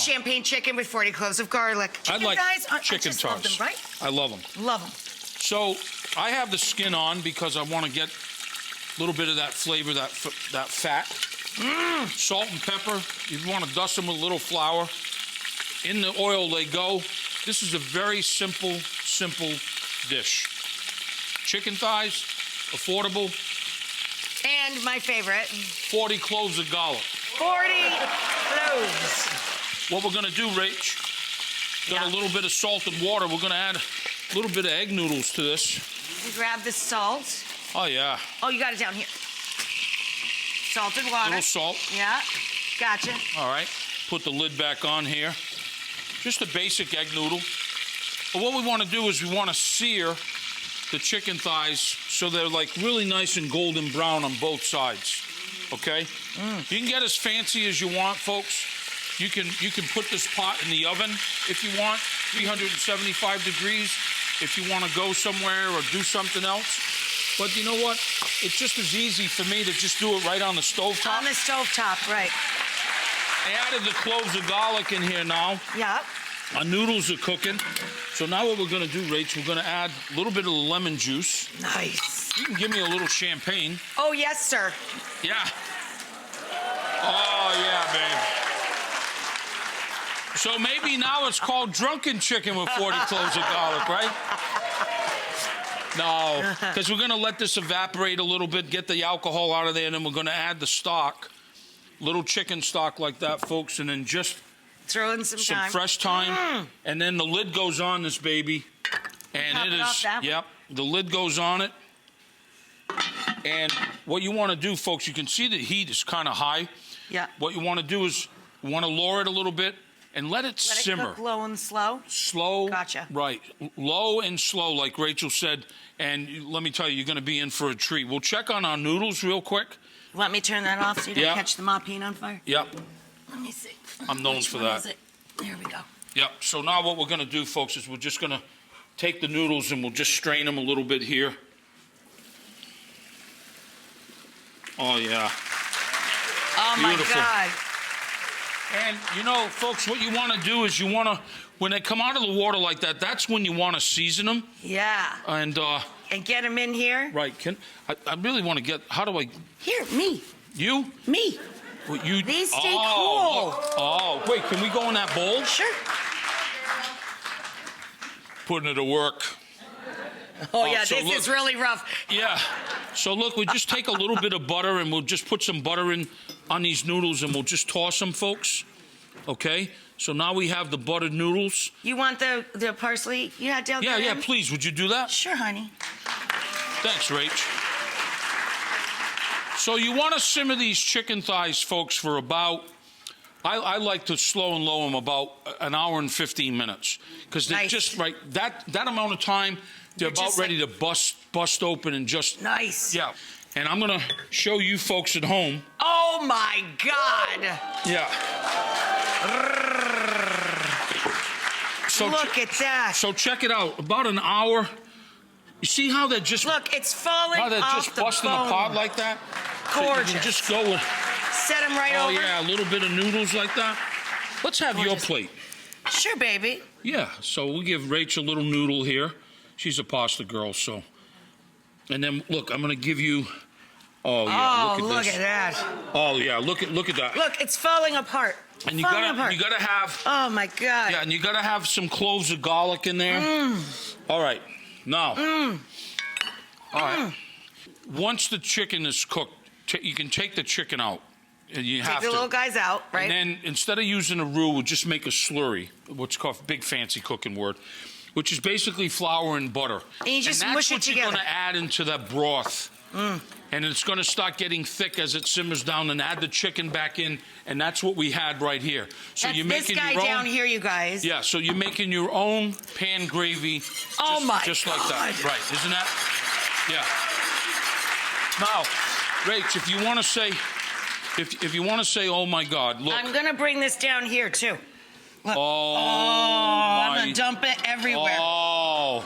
champagne chicken with 40 cloves of garlic. I like chicken just love them, thighs. right? I love them. Love them. So I have the skin on because I want to get a little bit of that flavor, that fat. Salt and pepper. You want to dust them with a little flour. In the oil they go. This is a very simple dish. Chicken thighs, affordable. And my favorite. 40 cloves of garlic. 40 cloves. What we're gonna do, Rach, got a little bit of salt and water. We're gonna add a little bit of egg noodles to this. You grab the salt. Oh, yeah. Oh, you got it down here. Salted water. A little salt. Yeah, gotcha. All right, put the lid back on here. Just a basic egg noodle. But what we want to do is we want to sear the chicken thighs so they're like really nice and golden brown on both sides. Okay? You can get as fancy as you want, folks. You can put this pot in the oven if you want, 375 degrees, if you want to go somewhere or do something else. But you know what? It's just as easy for me to just do it right on the stovetop. On the stovetop, right. I added the cloves of garlic in here now. Yeah. Our noodles are cooking. So now what we're gonna do, Rach, we're gonna add a little bit of lemon juice. Nice. You can give me a little champagne. Oh, yes, sir. Yeah. Oh, yeah, babe. So maybe now it's called drunken chicken with 40 cloves of garlic, right? No, because we're gonna let this evaporate a little bit, get the alcohol out of there, and then we're gonna add the stock. Little chicken stock like that, folks, and then just throw in some thyme. Fresh thyme, and then the lid goes on this baby, and Pop it it is. off that Yep, the lid goes on it, and what you want to do, folks, you can see the heat is kind of high. Yeah. What you want to do is you want to lower it a little bit and let it simmer. Let it cook low and slow. Slow. Gotcha. Right, low and slow, like Rachel said. And let me tell you, you're going to be in for a treat. We'll check on our noodles real quick. Let me turn that off so you don't catch the mopine on fire. Yep. Let me see. I'm known for that. There we go. Yep. So now what we're going to do, folks, is we're just going to take the noodles and we'll just strain them a little bit here. Oh, yeah. Oh, Beautiful. my God. And, you know, folks, what you want to do is you want to, when they come out of the water like that, that's when you want to season them. Yeah. And get them in here. Right. I really want to get, how do I? Here, me. You? Me. Well, you. These stay cool. Oh, wait, can we go in that bowl? Sure. Putting it to work. Oh, yeah, so this look, is really rough. Yeah. So look, we just take a little bit of butter and we'll just put some butter in on these noodles and we'll just toss them, folks. Okay? So now we have the buttered noodles. You want the parsley you had down there? Yeah, please. Would you do that? Sure, honey. Thanks, Rach. So you want to simmer these chicken thighs, folks, for about, I like to slow and low them about an hour and 15 minutes. Because they're just right, that amount of time, they're about ready to bust open and just. Nice. Yeah. And I'm going to show you folks at home. Oh, my God. Yeah. So look at that. So check it out. About an hour. You see how they're just... Look, it's falling off the bone. How they're just busting apart like that? Gorgeous. So you can just go with... Set them right over. Oh, yeah, a little bit of noodles like that. Let's have your plate. Sure, baby. Yeah, so we'll give Rach a little noodle here. She's a pasta girl, so... And then, look, I'm going to give you... Oh, yeah, look at that. Oh, yeah, look at that. Look, it's falling apart. And you gotta have... Oh, my God. Yeah, and you gotta have some cloves of garlic in there. All right, now... All right. Once the chicken is cooked, you can take the chicken out. And you have to. Take the little guys out, right? And then instead of using a roux, we'll just make a slurry, what's called big fancy cooking word, which is basically flour and butter. And you just mush it together. And that's what you're gonna add into that broth. And it's going to start getting thick as it simmers down, and add the chicken back in, and that's what we had right here. So you're making this guy your own, down here, you guys. Yeah, so you're making your own pan gravy. Oh my just God. like that, right? Isn't that? Yeah. Now, Rach, if you want to say, if you want to say, oh my God, look. I'm gonna bring this down here too. Look. Oh, I'm gonna dump it everywhere. Oh.